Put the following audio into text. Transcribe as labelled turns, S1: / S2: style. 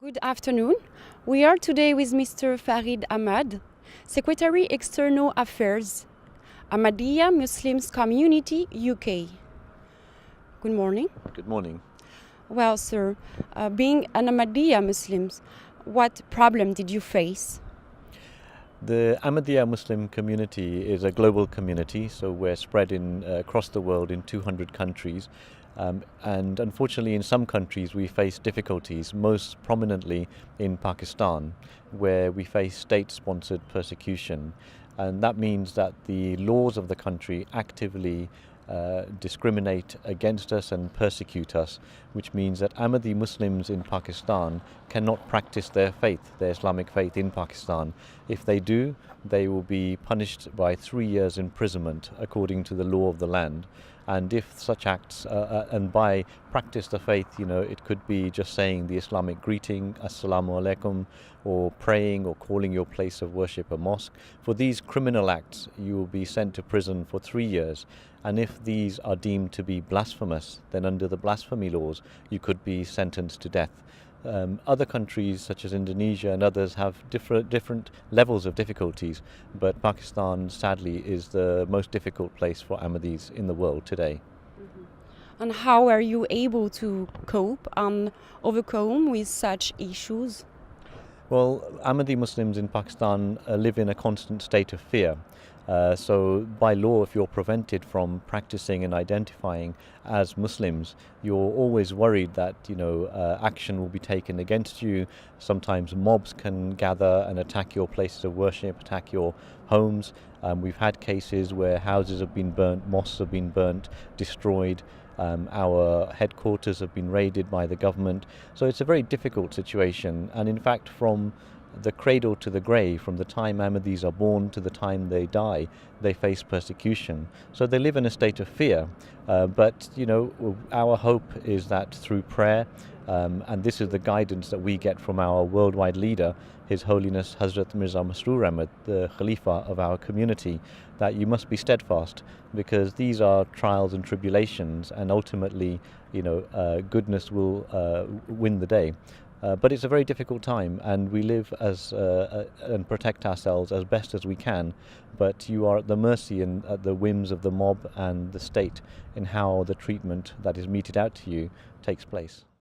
S1: Good afternoon. We are today with Mr. Farid Ahmad, Secretary External Affairs, Ahmadiyya Muslims Community, UK. Good morning.
S2: Good morning.
S1: Well, sir, being an Ahmadiyya Muslim, what problem did you face?
S2: The Ahmadiyya Muslim community is a global community, so we're spread across the world in 200 countries. And unfortunately, in some countries, we face difficulties, most prominently in Pakistan, where we face state-sponsored persecution. And that means that the laws of the country actively discriminate against us and persecute us, which means that Ahmadi Muslims in Pakistan cannot practice their faith, their Islamic faith in Pakistan. If they do, they will be punished by 3 years imprisonment according to the law of the land. And if such acts, and by practice the faith, it could be just saying the Islamic greeting, Assalamu alaikum, or praying or calling your place of worship a mosque. For these criminal acts, you will be sent to prison for 3 years. And if these are deemed to be blasphemous, then under the blasphemy laws, you could be sentenced to death. Other countries such as Indonesia and others have different levels of difficulties, but Pakistan sadly is the most difficult place for Ahmadis in the world today.
S1: Mm-hmm. And how are you able to cope and overcome with such issues?
S2: Well, Ahmadi Muslims in Pakistan live in a constant state of fear. So by law, if you're prevented from practicing and identifying as Muslims, you're always worried that action will be taken against you. Sometimes mobs can gather and attack your places of worship, attack your homes. We've had cases where houses have been burnt, mosques have been burnt, destroyed. Our headquarters have been raided by the government. So it's a very difficult situation. And in fact, from the cradle to the grave, from the time Ahmadis are born to the time they die, they face persecution. So they live in a state of fear. But our hope is that through prayer, and this is the guidance that we get from our worldwide leader, His Holiness Hazrat Mirza Masroor Ahmad, the Khalifa of our community, that you must be steadfast, because these are trials and tribulations, and ultimately, goodness will win the day. But it's a very difficult time, and we live and protect ourselves as best as we can. But you are at the mercy and at the whims of the mob and the state in how the treatment that is meted out to you takes place.